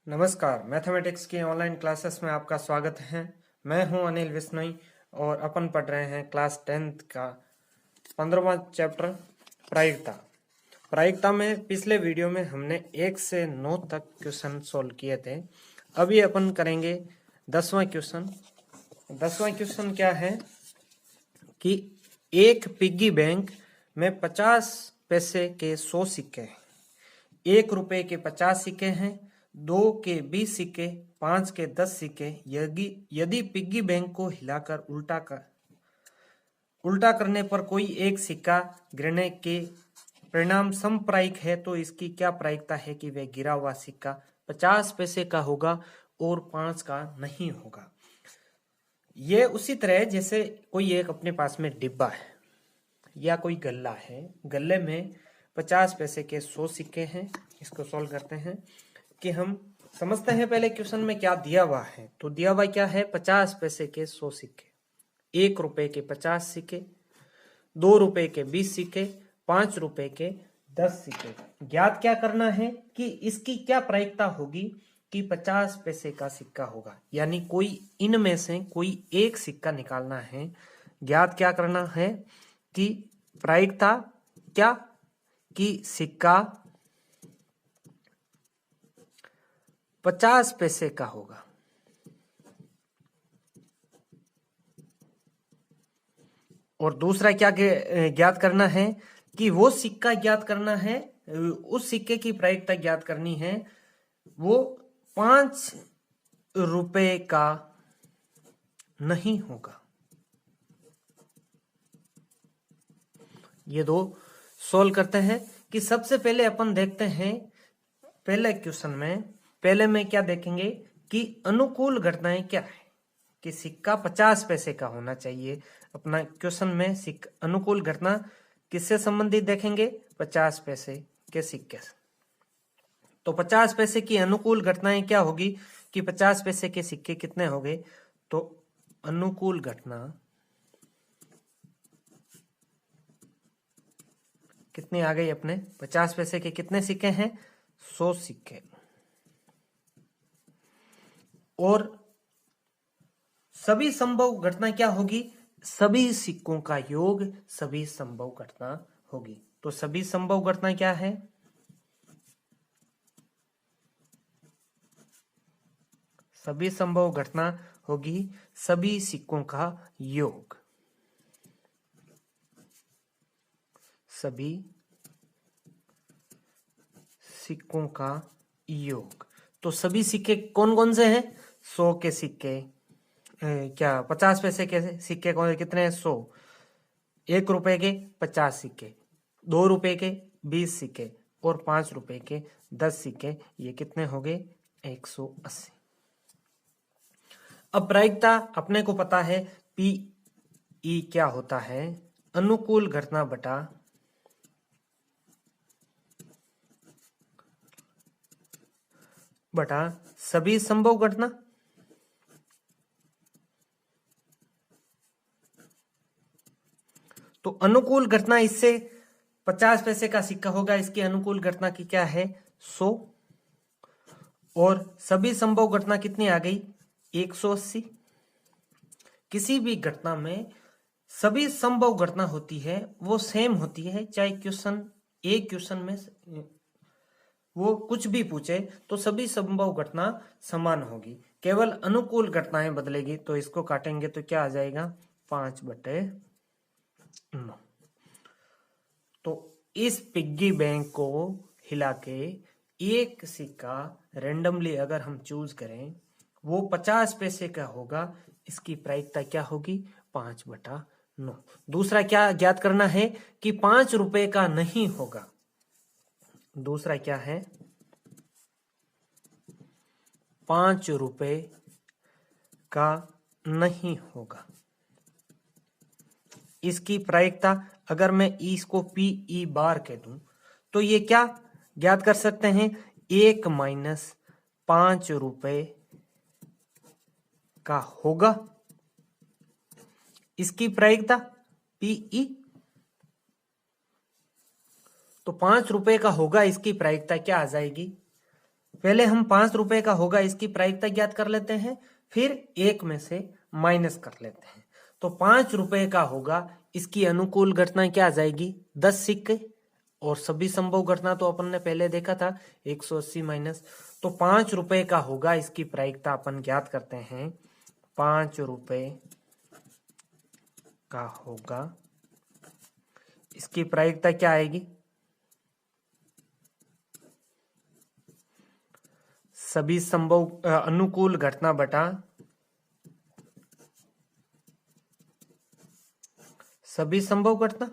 नमस्कार, मैथमेटिक्स की online classes में आपका स्वागत है। मैं हूं अनिल विश्नोई और अपन पढ़ रहे हैं क्लास 10th का 15वां चैप्टर प्रायिकता। प्रायिकता में पिछले वीडियो में हमने 1 से 9 तक क्वेश्चन सॉल्व किए थे। अभी अपन करेंगे 10वां क्वेश्चन। 10वां क्वेश्चन क्या है कि एक पिग्गी बैंक में 50 पैसे के 100 सिक्के हैं, 1 रुपए के 50 सिक्के हैं, 2 के 20 सिक्के, 5 के 10 सिक्के। यदि पिग्गी बैंक को हिलाकर उल्टा करने पर कोई एक सिक्का गिरने के परिणाम समप्रायिक है तो इसकी क्या प्रायिकता है कि वह गिरा हुआ सिक्का 50 पैसे का होगा और 5 का नहीं होगा। ये उसी तरह जैसे कोई एक अपने पास में डिब्बा है या कोई गल्ला है, गल्ले में 50 पैसे के 100 सिक्के हैं। इसको सॉल्व करते हैं कि हम समझते हैं पहले क्वेश्चन में क्या दिया हुआ है। तो दिया हुआ क्या है, 50 पैसे के 100 सिक्के, 1 रुपए के 50 सिक्के, 2 रुपए के 20 सिक्के, 5 रुपए के 10 सिक्के। ज्ञात क्या करना है कि इसकी क्या प्रायिकता होगी कि 50 पैसे का सिक्का होगा, यानी कोई इनमें से कोई एक सिक्का निकालना है। ज्ञात क्या करना है कि प्रायिकता क्या कि सिक्का 50 पैसे का होगा। और दूसरा क्या ज्ञात करना है कि वो सिक्का ज्ञात करना है, उस सिक्के की प्रायिकता ज्ञात करनी है वो 5 रुपए का नहीं होगा। ये दो सोल्व करते हैं कि सबसे पहले अपन देखते हैं पहले क्वेश्चन में। पहले में क्या देखेंगे कि अनुकूल घटनाएं क्या है कि सिक्का 50 पैसे का होना चाहिए। अपना क्वेश्चन में अनुकूल घटना किससे संबंधित देखेंगे, 50 पैसे के सिक्के से। तो 50 पैसे की अनुकूल घटनाएं क्या होगी कि 50 पैसे के सिक्के कितने हो गए, तो अनुकूल घटना कितनी आ गई अपने 50 पैसे के कितने सिक्के हैं, 100 सिक्के। और सभी संभव घटना क्या होगी, सभी सिक्कों का योग सभी संभव घटना होगी। तो सभी संभव घटना क्या है, सभी संभव घटना होगी सभी सिक्कों का योग, सभी सिक्कों का योग। तो सभी सिक्के कौन कौन से हैं, 100 के सिक्के, क्या 50 पैसे के सिक्के कौन कितने हैं, 100, 1 रुपए के 50 सिक्के, 2 रुपए के 20 सिक्के और 5 रुपए के 10 सिक्के। ये कितने हो गए, 180। अब प्रायिकता अपने को पता है पी ई क्या होता है, अनुकूल घटना बटा सभी संभव घटना। तो अनुकूल घटना इससे 50 पैसे का सिक्का होगा, इसकी अनुकूल घटना की क्या है, 100। और सभी संभव घटना कितनी आ गई, 180। किसी भी घटना में सभी संभव घटना होती है वो सेम होती है, चाहे एक क्वेश्चन में वो कुछ भी पूछे तो सभी संभव घटना समान होगी, केवल अनुकूल घटनाएं बदलेगी। तो इसको काटेंगे तो क्या आ जाएगा, 5/9। तो इस पिग्गी बैंक को हिला के एक सिक्का रेंडमली अगर हम चूज करें वो 50 पैसे का होगा, इसकी प्रायिकता क्या होगी, 5/9। दूसरा क्या ज्ञात करना है कि 5 रुपए का नहीं होगा। दूसरा क्या है, 5 रुपए का नहीं होगा। इसकी प्रायिकता अगर मैं इसको पी ई बार कह दूं तो ये क्या ज्ञात कर सकते हैं, 1 माइनस 5 रुपए का होगा। इसकी प्रायिकता पी ई, तो 5 रुपए का होगा, इसकी प्रायिकता क्या आ जाएगी, पहले हम 5 रुपए का होगा इसकी प्रायिकता ज्ञात कर लेते हैं, फिर 1 में से माइनस कर लेते हैं। तो 5 रुपए का होगा, इसकी अनुकूल घटना क्या आ जाएगी, 10 सिक्के, और सभी संभव घटना तो अपन ने पहले देखा था 180 माइनस। तो 5 रुपए का होगा, इसकी प्रायिकता अपन ज्ञात करते हैं। 5 रुपए का होगा, इसकी प्रायिकता क्या आएगी, सभी संभव अनुकूल घटना बटा सभी संभव घटना,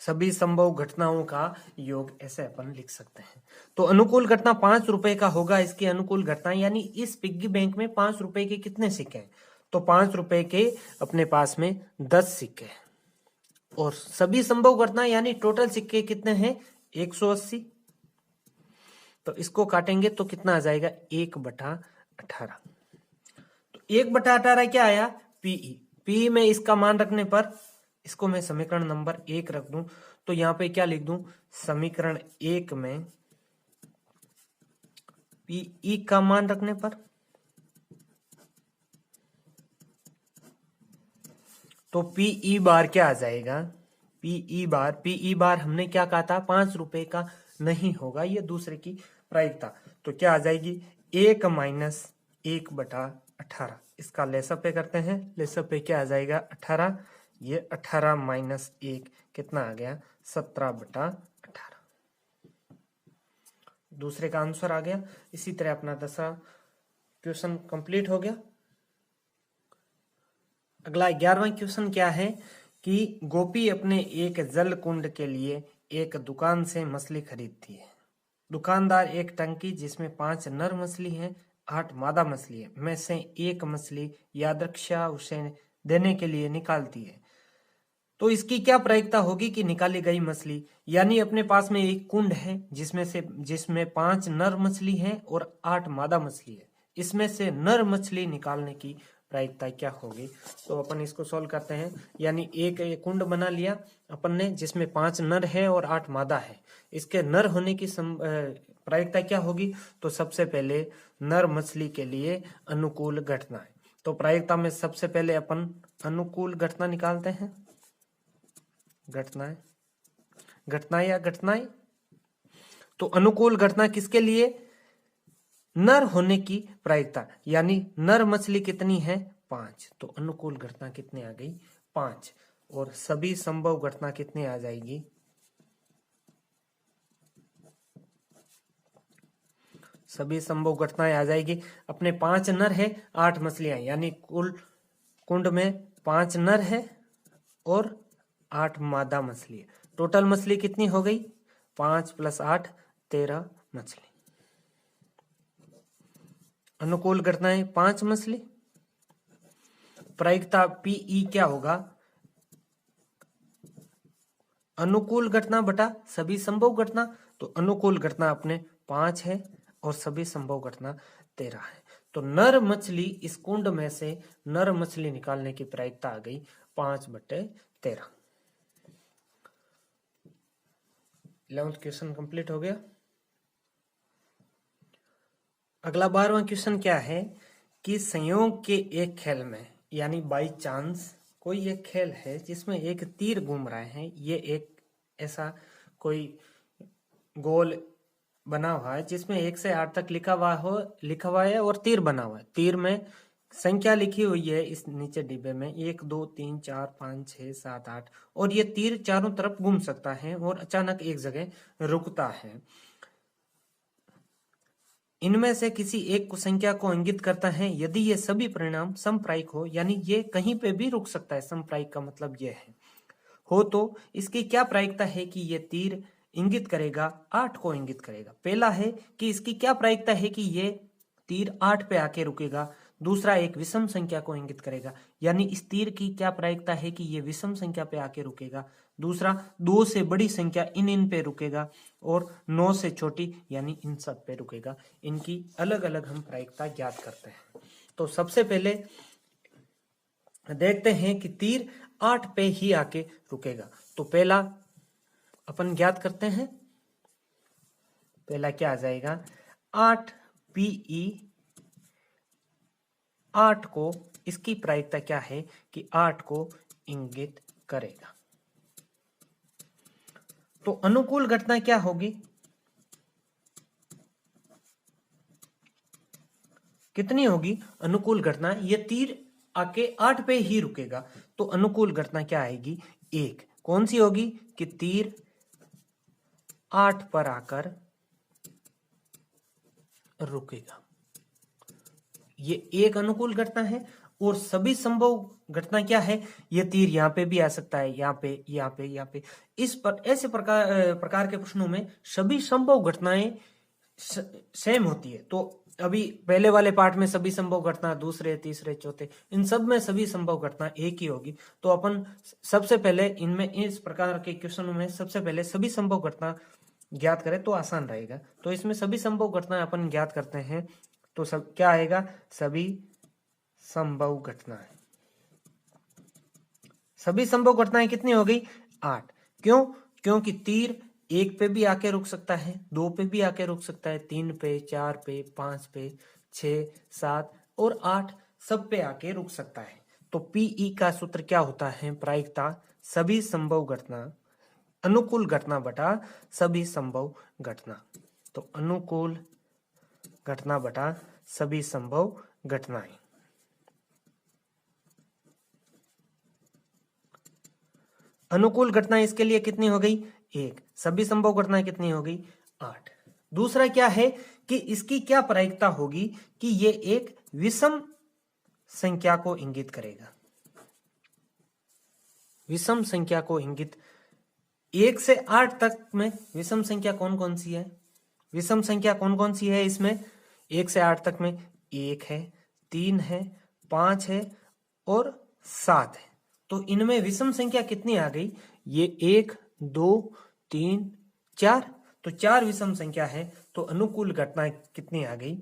सभी संभव घटनाओं का योग, ऐसे अपन लिख सकते हैं। तो अनुकूल घटना 5 रुपए का होगा, इसकी अनुकूल घटना, यानी इस पिग्गी बैंक में 5 रुपए के कितने सिक्के हैं, तो 5 रुपए के अपने पास में 10 सिक्के हैं, और सभी संभव घटना यानी टोटल सिक्के कितने हैं, 180। तो इसको काटेंगे तो कितना आ जाएगा, 1/18। तो 1/18 क्या आया, पीई। पीई में इसका मान रखने पर, इसको मैं समीकरण नंबर 1 रख दूं, तो यहां पे क्या लिख दूं, समीकरण 1 में पीई का मान रखने पर, तो पीई बार क्या आ जाएगा, पीई बार हमने क्या कहा था, 5 रुपए का नहीं होगा, ये दूसरे की प्रायिकता। तो क्या आ जाएगी, 1 माइनस 1/18। इसका लेसअप पे करते हैं, लेसअप पे क्या आ जाएगा, 18, ये 18 माइनस 1 कितना आ गया, 17/18। दूसरे का आंसर आ गया। इसी तरह अपना 10वां क्वेश्चन कंप्लीट हो गया। अगला 11वां क्वेश्चन क्या है कि गोपी अपने एक जल कुंड के लिए एक दुकान से मछली खरीदती है। दुकानदार एक टंकी जिसमें 5 नर मछली हैं, 8 मादा मछली है, में से एक मछली यादृच्छा उसे देने के लिए निकालती है। तो इसकी क्या प्रायिकता होगी कि निकाली गई मछली, यानी अपने पास में एक कुंड है जिसमें 5 नर मछली है और 8 मादा मछली है, इसमें से नर मछली निकालने की प्रायिकता क्या होगी। तो अपन इसको सॉल्व करते हैं। यानी एक कुंड बना लिया अपन ने जिसमें 5 नर है और 8 मादा है, इसके नर होने की प्रायिकता क्या होगी। तो सबसे पहले नर मछली के लिए अनुकूल घटना है, तो प्रायिकता में सबसे पहले अपन अनुकूल घटना निकालते हैं। घटनाएं या घटनाएं, तो अनुकूल घटना किसके लिए, नर होने की प्रायिकता, यानी नर मछली कितनी है, 5, तो अनुकूल घटना कितनी आ गई, 5, और सभी संभव घटना कितनी आ जाएगी, सभी संभव घटनाएं आ जाएगी। अपने 5 नर है, 8 मछलियां, यानी कुल कुंड में 5 नर है और 8 मादा मछली है। टोटल मछली कितनी हो गई, 5 + 8 13 मछली। अनुकूल घटनाएं 5 मछली, प्रायिकता पीई क्या होगा, अनुकूल घटना बटा सभी संभव घटना। तो अनुकूल घटना अपने 5 है और सभी संभव घटना 13 है। तो नर मछली, इस कुंड में से नर मछली निकालने की प्रायिकता आ गई 5/13। 11वां क्वेश्चन कंप्लीट हो गया। अगला 12वां क्वेश्चन क्या है कि संयोग के एक खेल में, यानी बाई चांस कोई एक खेल है जिसमें एक तीर घूम रहे हैं, ये एक ऐसा कोई गोल बना हुआ है जिसमें 1 से 8 तक लिखा हुआ है और तीर बना हुआ है। तीर में संख्या लिखी हुई है इस नीचे डिब्बे में, 1 2 3 4 5 6 7 8, और ये तीर चारों तरफ घूम सकता है और अचानक एक जगह रुकता है। इनमें से किसी एक को संख्या को इंगित करता है यदि ये सभी परिणाम समप्रायिक हो, यानी ये कहीं पे भी रुक सकता है, समप्रायिक का मतलब ये है हो, तो इसकी क्या प्रायिकता है कि ये तीर इंगित करेगा 8 को इंगित करेगा। पहला है कि इसकी क्या प्रायिकता है कि ये तीर 8 पे आके रुकेगा। दूसरा, एक विषम संख्या को इंगित करेगा, यानी इस तीर की क्या प्रायिकता है कि ये विषम संख्या पे आके रुकेगा। दूसरा, 2 से बड़ी संख्या इन पे रुकेगा, और 9 से छोटी यानी इन सब पे रुकेगा। इनकी अलग अलग हम प्रायिकता ज्ञात करते हैं। तो सबसे पहले देखते हैं कि तीर 8 पे ही आके रुकेगा। तो पहला अपन ज्ञात करते हैं। पहला क्या आ जाएगा, 8 PE 8 को, इसकी प्रायिकता क्या है कि 8 को इंगित करेगा। तो अनुकूल घटना क्या होगी, कितनी होगी अनुकूल घटना, ये तीर आके 8 पे ही रुकेगा, तो अनुकूल घटना क्या आएगी, 1। कौन सी होगी कि तीर 8 पर आकर रुकेगा, ये एक अनुकूल घटना है। और सभी संभव घटना क्या है, ये तीर यहाँ पे भी आ सकता है, यहाँ पे, यहाँ पे, यहाँ पे। इस पर ऐसे प्रकार के प्रश्नों में सभी संभव घटनाएं सेम होती है। तो अभी पहले वाले पार्ट में सभी संभव घटना, दूसरे, तीसरे, चौथे, इन सब में सभी संभव घटना एक ही होगी। तो अपन सबसे पहले इनमें, इस प्रकार के क्वेश्चनों में सबसे पहले सभी संभव घटना ज्ञात करें तो आसान रहेगा। तो इसमें सभी संभव घटना अपन ज्ञात करते हैं, तो सब क्या आएगा, सभी संभव घटनाएं। सभी संभव घटनाएं कितनी हो गई, 8। क्यों, क्योंकि तीर 1 पे भी आके रुक सकता है, 2 पे भी आके रुक सकता है, 3 पे, 4 पे, 5 पे, 6, 7 और 8 सब पे आके रुक सकता है। तो PE का सूत्र क्या होता है, प्रायिकता सभी संभव घटना, अनुकूल घटना बटा सभी संभव घटना। तो अनुकूल घटना बटा सभी संभव घटनाएं। अनुकूल घटना इसके लिए कितनी हो गई, 1। सभी संभव घटनाएं कितनी हो गई, 8। दूसरा क्या है कि इसकी क्या प्रायिकता होगी कि ये एक विषम संख्या को इंगित करेगा। विषम संख्या को इंगित, 1 से 8 तक में विषम संख्या कौन कौन सी है, विषम संख्या कौन कौन सी है इसमें, 1 से 8 तक में 1 है, 3 है, 5 है और 7 है। तो इनमें विषम संख्या कितनी आ गई, ये 1, 2, 3, 4, तो 4 विषम संख्या है। तो अनुकूल घटना कितनी आ गई,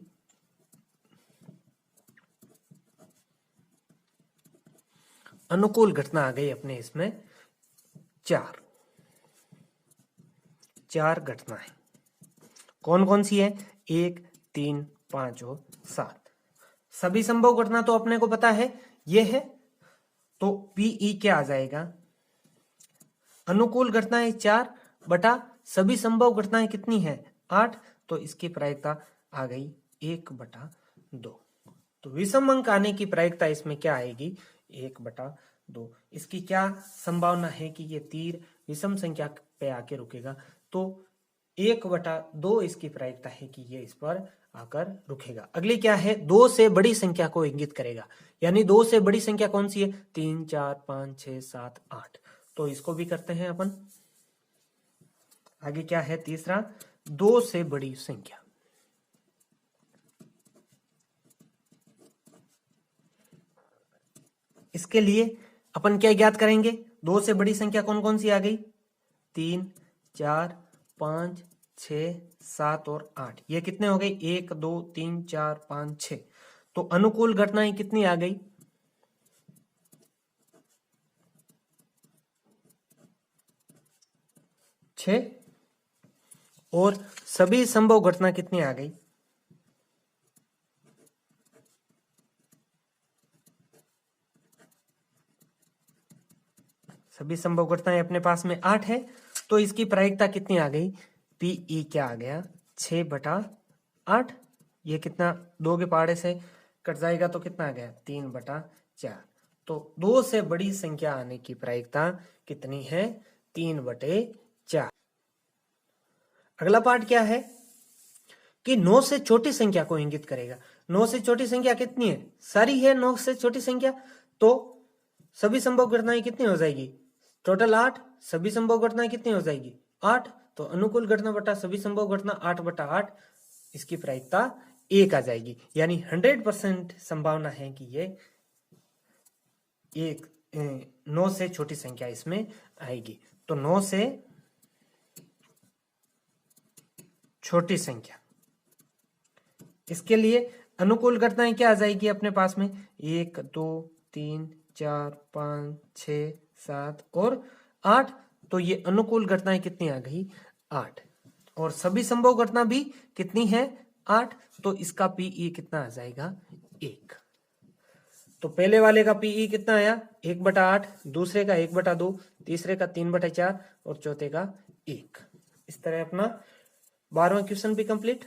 अनुकूल घटना आ गई अपने इसमें 4 घटनाएं। कौन कौन सी है, 1, 3, 5 और 7। सभी संभव घटना तो अपने को पता है ये है। तो PE क्या आ जाएगा, अनुकूल घटनाएं 4 बटा सभी संभव घटनाएं कितनी है, 8। तो इसकी प्रायिकता आ गई 1/2। तो विषम अंक आने की प्रायिकता इसमें क्या आएगी, 1/2। इसकी क्या संभावना है कि ये तीर विषम संख्या पे आके रुकेगा, तो 1/2 इसकी प्रायिकता है कि ये इस पर आकर रुकेगा। अगली क्या है, 2 से बड़ी संख्या को इंगित करेगा, यानी 2 से बड़ी संख्या कौन सी है, 3, 4, 5, 6, 7, 8। तो इसको भी करते हैं अपन। आगे क्या है, तीसरा, 2 से बड़ी संख्या। इसके लिए अपन क्या ज्ञात करेंगे, 2 से बड़ी संख्या कौन कौन सी आ गई, 3, 4, 5, 6, 7 और 8। ये कितने हो गए, 1, 2, 3, 4, 5, 6। तो अनुकूल घटनाएं कितनी आ गई, 6। और सभी संभव घटना कितनी आ गई, सभी संभव घटनाएं अपने पास में 8 है। तो इसकी प्रायिकता कितनी आ गई, PE क्या आ गया, 6/8। ये कितना, 2 के पहाड़े से कट जाएगा तो कितना आ गया, 3/4। तो 2 से बड़ी संख्या आने की प्रायिकता कितनी है, 3/4। अगला पार्ट क्या है कि 9 से छोटी संख्या को इंगित करेगा। 9 से छोटी संख्या कितनी है, सारी है 9 से छोटी संख्या। तो सभी संभव घटनाएं कितनी हो जाएगी, टोटल 8। सभी संभव घटनाएं कितनी हो जाएगी, 8। तो अनुकूल घटना बटा सभी संभव घटना 8/8, इसकी प्रायिकता 1 आ जाएगी। यानी 100% संभावना है कि ये 9 से छोटी संख्या इसमें आएगी। तो 9 से छोटी संख्या, इसके लिए अनुकूल घटनाएं क्या आ जाएगी अपने पास में, 1, 2, 3, 4, 5, 6, 7 और 8। तो ये अनुकूल घटनाएं कितनी आ गई 8, और सभी संभव घटना भी कितनी है 8, तो इसका पीई कितना आ जाएगा 1। तो पहले वाले का पीई कितना आया 1/8, दूसरे का 1/2, तीसरे का 3/4 और चौथे का 1। इस तरह अपना 12वां क्वेश्चन भी कंप्लीट।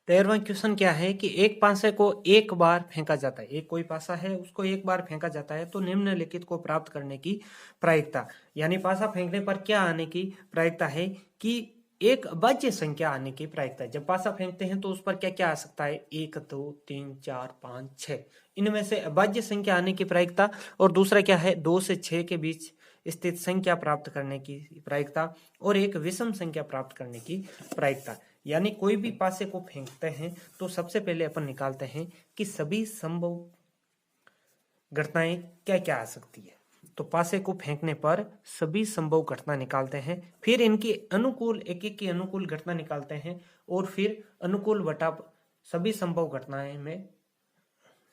13वां क्वेश्चन क्या है कि एक पासे को एक बार फेंका जाता है, एक कोई पासा है उसको एक बार फेंका जाता है तो निम्नलिखित को प्राप्त करने की प्रायिकता, यानी पासा फेंकने पर क्या आने की प्रायिकता है कि एक अभाज्य संख्या आने की प्रायिकता है। जब पासा फेंकते हैं तो उस पर क्या क्या आ सकता है 1 2 3 4 5 6, इनमें से अभाज्य संख्या आने की प्रायिकता, और दूसरा क्या है 2 से 6 के बीच स्थित संख्या प्राप्त करने की प्रायिकता, और एक विषम संख्या प्राप्त करने की प्रायिकता। यानी कोई भी पासे को फेंकते हैं तो सबसे पहले अपन निकालते हैं कि सभी संभव घटनाएं क्या क्या आ सकती है। तो पासे को फेंकने पर सभी संभव घटना निकालते हैं, फिर इनकी अनुकूल एक एक की अनुकूल घटना निकालते हैं, और फिर अनुकूल बटा सभी संभव घटनाएं में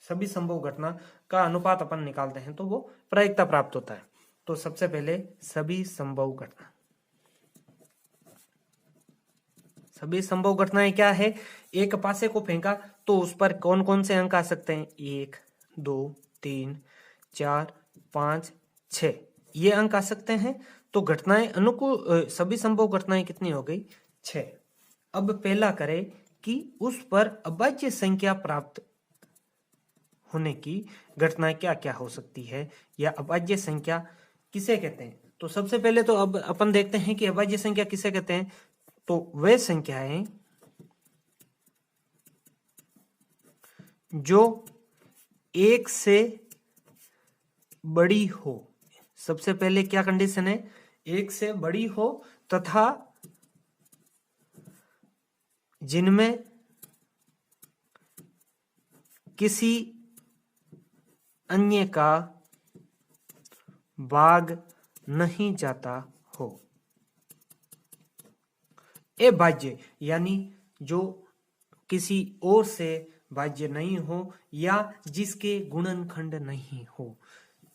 सभी संभव घटना का अनुपात अपन निकालते हैं तो वो प्रायिकता प्राप्त होता है। तो सबसे पहले सभी संभव घटना, सभी संभव घटनाएं क्या है, एक पासे को फेंका तो उस पर कौन कौन से अंक आ सकते हैं 1 2 3 4 5 6, ये अंक आ सकते हैं। तो घटनाएं अनुकूल सभी संभव घटनाएं कितनी हो गई 6। अब पहला करें कि उस पर अभाज्य संख्या प्राप्त होने की घटनाएं क्या क्या हो सकती है, या अभाज्य संख्या किसे कहते हैं। तो सबसे पहले तो अब अपन देखते हैं कि अभाज्य संख्या किसे कहते हैं। तो वे संख्याएं जो 1 से बड़ी हो, सबसे पहले क्या कंडीशन है 1 से बड़ी हो, तथा जिनमें किसी अन्य का भाग नहीं जाता हो। अभाज्य यानी जो किसी और से भाज्य नहीं हो या जिसके गुणनखंड नहीं हो।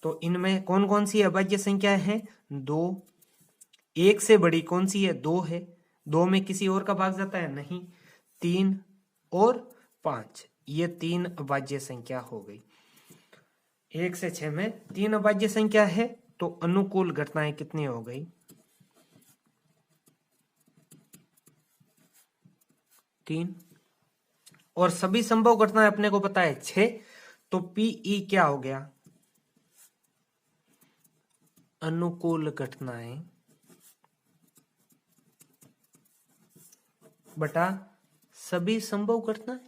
तो इनमें कौन कौन सी अभाज्य संख्याएं हैं 2, 1 से बड़ी कौन सी है 2 है, 2 में किसी और का भाग जाता है नहीं, 3 और 5, ये 3 अभाज्य संख्या हो गई। 1 से 6 में 3 अभाज्य संख्या है, तो अनुकूल घटनाएं कितनी हो गई 3, और सभी संभव घटनाएं अपने को पता है 6, तो पीई क्या हो गया अनुकूल घटनाएं बटा सभी संभव घटनाएं।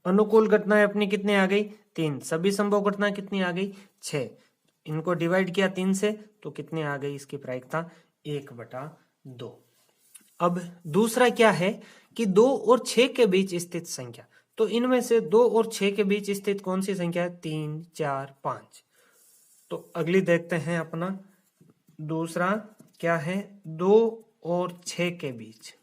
अनुकूल घटनाएं अपनी कितनी आ गई 3, सभी संभव घटनाएं कितनी आ गई 6, इनको डिवाइड किया 3 से तो कितनी आ गई इसकी प्रायिकता 1/2। अब दूसरा क्या है कि 2 और 6 के बीच स्थित संख्या, तो इनमें से 2 और 6 के बीच स्थित कौन सी संख्या है 3 4 5। तो अगली देखते हैं अपना दूसरा क्या है 2 और 6 के बीच।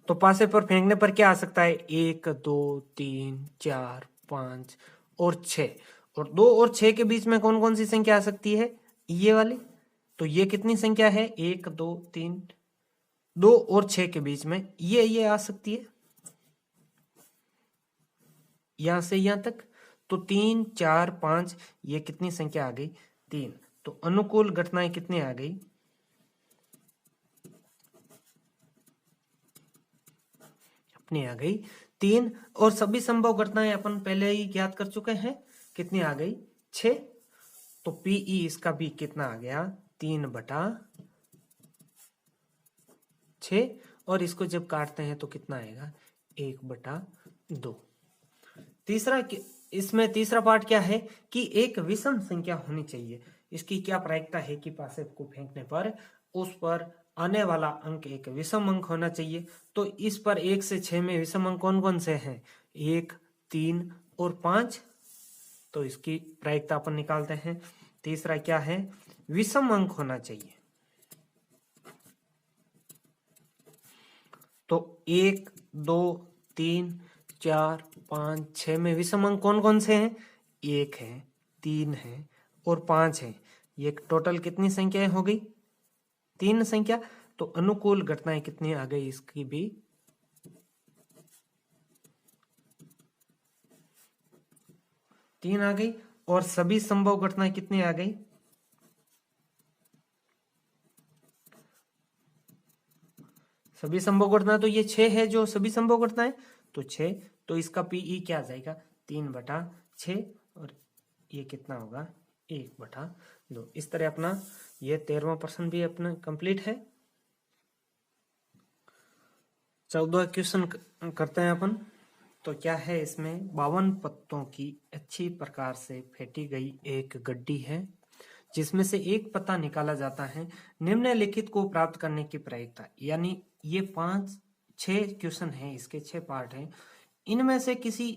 तो पासे पर फेंकने पर क्या आ सकता है 1 2 3 4 5 और 6, और 2 और 6 के बीच में कौन कौन सी संख्या आ सकती है ये वाली। तो ये कितनी संख्या है 1 2 3, 2 और 6 के बीच में ये आ सकती है यहां से यहां तक। तो 3 4 5 ये कितनी संख्या आ गई 3। तो अनुकूल घटनाएं कितनी आ गई अपनी आ गई 3, और सभी संभव घटनाएं अपन पहले ही ज्ञात कर चुके हैं कितनी आ गई 6। तो पीई इसका भी कितना आ गया 3/6, और इसको जब काटते हैं तो कितना आएगा 1/2। तीसरा इसमें तीसरा पार्ट क्या है कि एक विषम संख्या होनी चाहिए। इसकी क्या प्रायिकता है कि पासे को फेंकने पर उस पर आने वाला अंक एक विषम अंक होना चाहिए। तो इस पर 1 से 6 में विषम अंक कौन कौन से हैं 1 3 और 5। तो इसकी प्रायिकता अपन निकालते हैं। तीसरा क्या है विषम अंक होना चाहिए। तो 1 2 3 4 5 6 में विषम अंक कौन कौन से हैं? 1 है, 3 है और 5 है। ये टोटल कितनी संख्याएं हो गई? 3 संख्या। तो अनुकूल घटनाएं कितनी आ गई इसकी भी? 3 आ गई। और सभी संभव घटनाएं कितनी आ गई? सभी संभव घटना तो ये 6 है जो सभी संभव घटनाएं, तो 6। तो इसका पीई क्या आ जाएगा? 3/6। और ये कितना होगा? 1/2। इस तरह अपना ये 13वां प्रश्न भी अपना कंप्लीट है। 14वां क्वेश्चन करते हैं अपन। तो क्या है इसमें? 52 पत्तों की अच्छी प्रकार से फेंटी गई एक गड्डी है जिसमें से एक पत्ता निकाला जाता है। निम्नलिखित को प्राप्त करने की प्रायिकता, यानी ये 6 क्वेश्चन है, इसके 6 पार्ट हैं। इनमें से किसी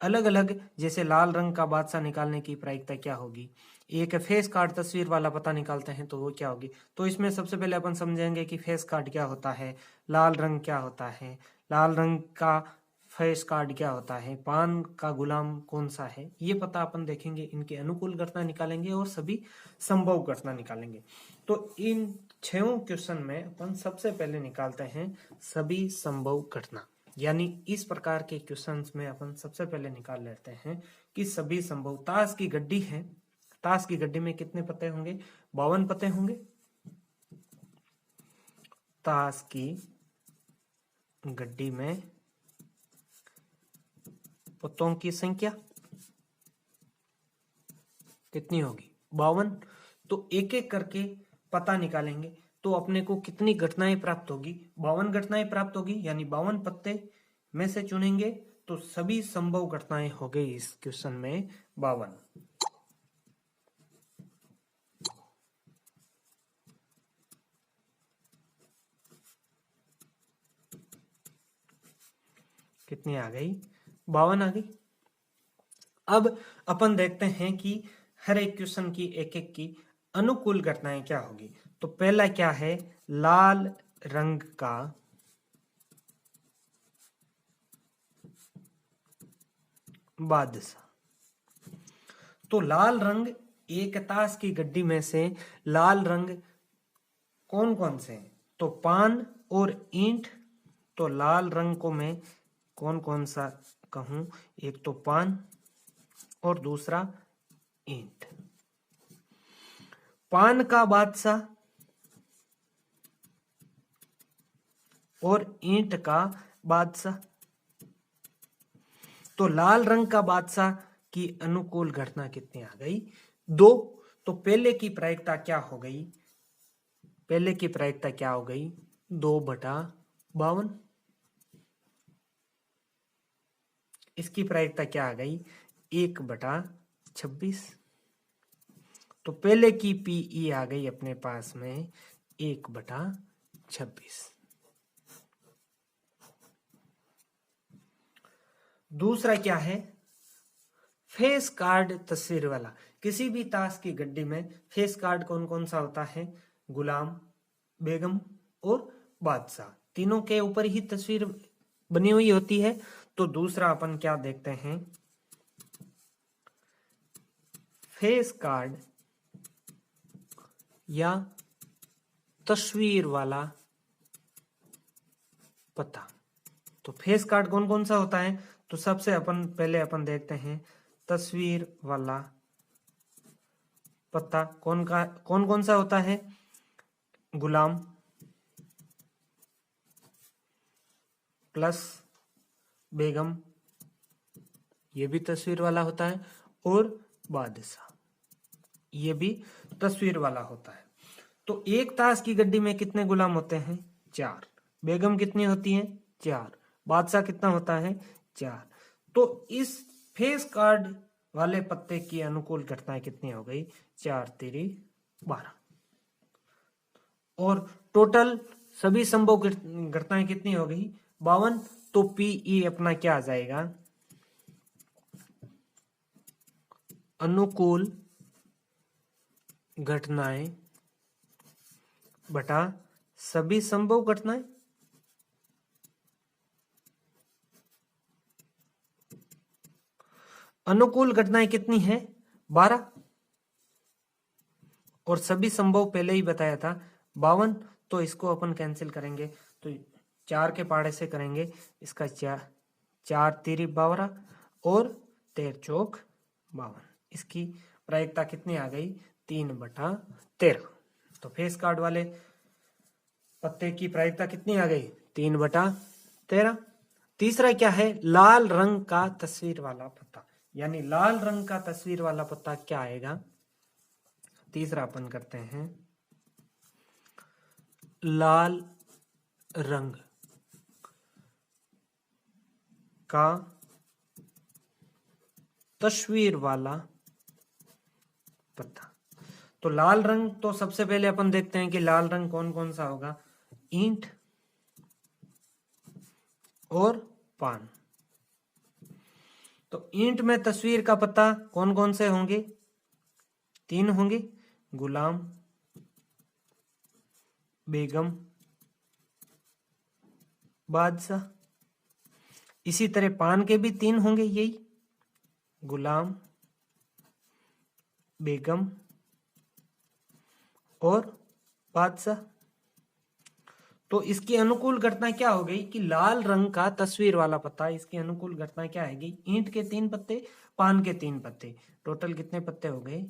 अलग अलग, जैसे लाल रंग का बादशाह निकालने की प्रायिकता क्या होगी? एक फेस कार्ड तस्वीर वाला पता निकालते हैं तो वो क्या होगी? तो इसमें सबसे पहले अपन समझेंगे कि फेस कार्ड क्या होता है, लाल रंग क्या होता है, लाल रंग का फेस कार्ड क्या होता है, पान का गुलाम कौन सा है, ये पता अपन देखेंगे। इनके अनुकूल घटना निकालेंगे और सभी संभव घटना निकालेंगे। तो इन 6 क्वेश्चन में अपन सबसे पहले निकालते हैं सभी संभव घटना, यानी इस प्रकार के क्वेश्चंस में अपन सबसे पहले निकाल लेते हैं कि सभी संभव। ताश की गड्डी है, ताश की गड्डी में कितने पत्ते होंगे? 52 पत्ते होंगे। ताश की गड्डी में पत्तों की संख्या कितनी होगी? 52। तो एक एक करके पता निकालेंगे तो अपने को कितनी घटनाएं प्राप्त होगी? 52 घटनाएं प्राप्त होगी, यानी 52 पत्ते में से चुनेंगे तो सभी संभव घटनाएं हो गई इस क्वेश्चन में 52। कितनी आ गई? 52 आ गई। अब अपन देखते हैं कि हर एक क्वेश्चन की एक एक की अनुकूल घटनाएं क्या होगी। तो पहला क्या है? लाल रंग का बादशाह। तो लाल रंग, एक ताश की गड्डी में से लाल रंग कौन कौन से हैं? तो पान और ईंट। तो लाल रंग को मैं कौन कौन सा कहूं? एक तो पान और दूसरा ईंट। पान का बादशाह और ईंट का बादशाह। तो लाल रंग का बादशाह की अनुकूल घटना कितनी आ गई? 2। तो पहले की प्रायिकता क्या हो गई? पहले की प्रायिकता क्या हो गई? 2/52। इसकी प्रायिकता क्या आ गई? 1/26। तो पहले की पीई आ गई अपने पास में 1/26। दूसरा क्या है? फेस कार्ड तस्वीर वाला। किसी भी ताश की गड्डी में फेस कार्ड कौन कौन सा होता है? गुलाम, बेगम और बादशाह, तीनों के ऊपर ही तस्वीर बनी हुई होती है। तो दूसरा अपन क्या देखते हैं? फेस कार्ड या तस्वीर वाला पता। तो फेस कार्ड कौन कौन सा होता है? तो सबसे पहले अपन देखते हैं तस्वीर वाला पत्ता कौन कौन सा होता है? गुलाम प्लस बेगम, ये भी तस्वीर वाला होता है, और बादशाह, ये भी तस्वीर वाला होता है। तो एक ताश की गड्डी में कितने गुलाम होते हैं? 4। बेगम कितनी होती है? 4। बादशाह कितना होता है? 4। तो इस फेस कार्ड वाले पत्ते की अनुकूल घटनाएं कितनी हो गई? 4 3 12। और टोटल सभी संभव घटनाएं कितनी हो गई? 52। तो पीई अपना क्या आ जाएगा? अनुकूल घटनाएं बटा सभी संभव घटनाएं। अनुकूल घटनाएं कितनी है 12 और सभी संभव पहले ही बताया था 52। तो इसको अपन कैंसिल करेंगे तो 4 के पाड़े से करेंगे इसका 4 3 12 और 13 चौक 52। इसकी प्रायिकता कितनी आ गई 3/13। तो फेस कार्ड वाले पत्ते की प्रायिकता कितनी आ गई 3/13। तीसरा क्या है लाल रंग का तस्वीर वाला पत्ता, यानी लाल रंग का तस्वीर वाला पत्ता क्या आएगा। तीसरा अपन करते हैं लाल रंग का तस्वीर वाला पत्ता। तो लाल रंग तो सबसे पहले अपन देखते हैं कि लाल रंग कौन कौन सा होगा, ईंट और पान। तो ईंट में तस्वीर का पत्ता कौन कौन से होंगे, 3 होंगे, गुलाम, बेगम, बादशाह। इसी तरह पान के भी 3 होंगे, यही गुलाम, बेगम और बादशाह। तो इसकी अनुकूल घटना क्या हो गई कि लाल रंग का तस्वीर वाला पत्ता, इसकी अनुकूल घटना क्या आएगी, ईंट के 3 पत्ते, पान के 3 पत्ते, टोटल कितने पत्ते हो गए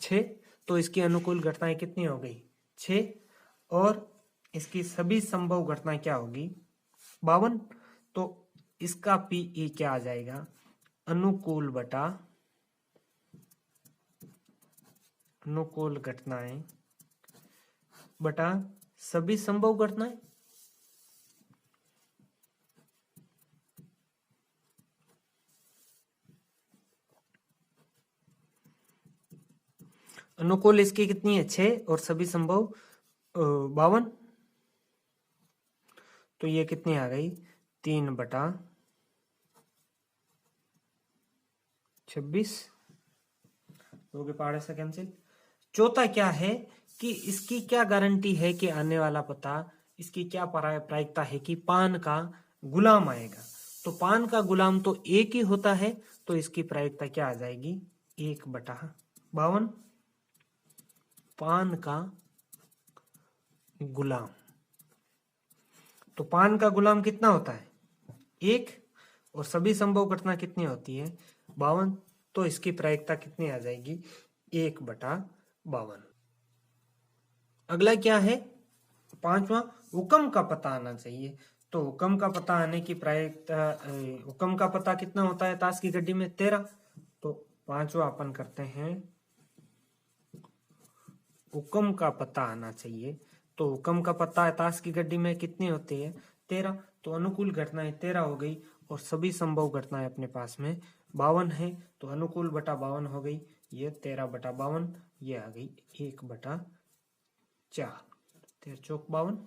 6। तो इसकी अनुकूल घटनाएं कितनी हो गई 6 और इसकी सभी संभव घटनाएं क्या होगी 52। तो इसका पीई क्या आ जाएगा, अनुकूल बटा अनुकूल घटनाएं बटा सभी संभव घटनाएं। अनुकूल इसकी कितनी है 6 और सभी संभव 52। तो ये कितनी आ गई 3/26। 2 के पहाड़े से कैंसिल। चौथा क्या है कि इसकी क्या गारंटी है कि आने वाला पता, इसकी क्या प्रायिकता है कि पान का गुलाम आएगा। तो पान का गुलाम तो एक ही होता है, तो इसकी प्रायिकता क्या आ जाएगी 1/52। पान का गुलाम, तो पान का गुलाम कितना होता है 1 और सभी संभव घटना कितनी होती है 52। तो इसकी प्रायिकता कितनी आ जाएगी 1/52। अगला क्या है 5वां, हुक्म का पता आना चाहिए। तो हुक्म का पता आने की प्रायिकता, हुक्म का पता कितना होता है ताश की गड्डी में 13। तो 5वां अपन करते हैं हुक्म का पता आना चाहिए। तो हुक्म का पता ताश की गड्डी में कितनी होती है 13। तो अनुकूल घटनाएं 13 हो गई और सभी संभव घटनाएं अपने पास में 52 है। तो अनुकूल बटा 52 हो गई, ये 13/52, ये आ गई 1/4, 13 चौक 52।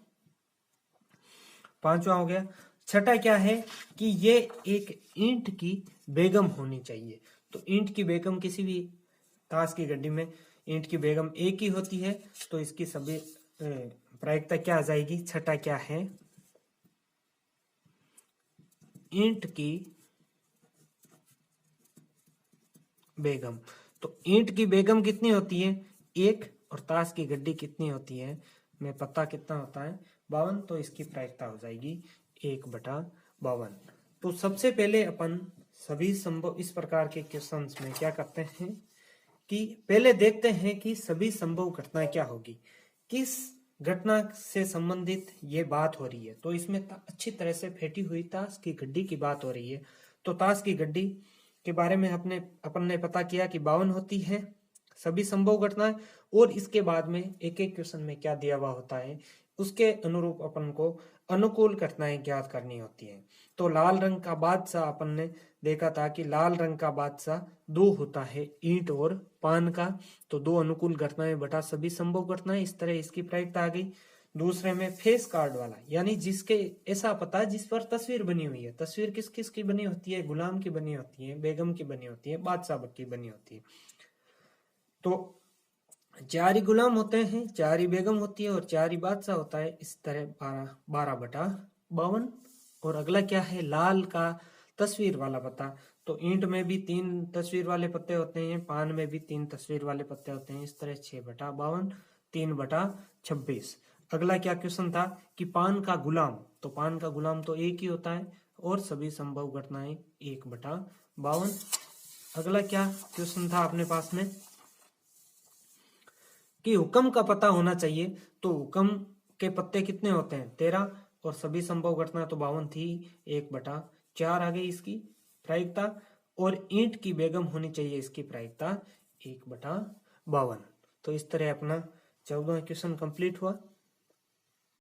5वां हो गया। छठा क्या है कि ये एक ईंट की बेगम होनी चाहिए। तो ईंट की बेगम किसी भी ताश की गड्डी में ईंट की बेगम एक ही होती है। तो इसकी सभी प्रायिकता क्या आ जाएगी। छठा क्या है, ईंट की बेगम। तो ईंट की बेगम कितनी होती है 1 और ताश की गड्डी कितनी होती है, में पता कितना होता है 52। तो इसकी प्रायिकता हो जाएगी 1/52। तो सबसे पहले अपन सभी संभव इस प्रकार के क्वेश्चंस में क्या करते हैं कि पहले देखते हैं कि सभी संभव घटनाएं क्या होगी, किस घटना से संबंधित ये बात हो रही है। तो इसमें अच्छी तरह से फेंटी हुई ताश की गड्डी की बात हो रही है। तो ताश की गड्डी के बारे में अपन ने पता किया कि 52 होती है सभी संभव घटनाएं, और इसके बाद में एक एक क्वेश्चन में क्या दिया हुआ होता है उसके अनुरूप अपन को अनुकूल घटनाएं ज्ञात करनी होती है। तो लाल रंग का बादशाह अपन ने देखा था कि लाल रंग का बादशाह 2 होता है, ईंट और पान का। तो 2 अनुकूल घटनाएं बटा सभी संभव घटनाएं, इस तरह इसकी प्रायिकता आ गई। दूसरे में फेस कार्ड वाला, यानी जिसके ऐसा पता जिस पर तस्वीर बनी हुई है। तस्वीर किस किस की बनी होती है, गुलाम की बनी होती है, बेगम की बनी होती है, बादशाह की बनी होती है। तो 4 ही गुलाम होते हैं, 4 ही बेगम होती है और 4 ही बादशाह होता है। इस तरह 12/52। और अगला क्या है, लाल का तस्वीर वाला पत्ता। तो ईंट में भी 3 तस्वीर वाले पत्ते होते हैं, पान में भी 3 तस्वीर वाले पत्ते होते हैं। इस तरह 6/52, 3/26। अगला क्या क्वेश्चन था कि पान का गुलाम, तो पान का गुलाम तो एक ही होता है और सभी संभव घटनाएं 1/52। अगला क्या क्वेश्चन था अपने पास में कि हुक्म का पता होना चाहिए। तो हुक्म के पत्ते कितने होते हैं? 13, और सभी संभव घटना तो 52 थी, 1/4 आ गई इसकी प्रायिकता। और ईंट की बेगम होनी चाहिए, इसकी प्रायिकता 1/52। तो इस तरह अपना 14वां क्वेश्चन कंप्लीट हुआ।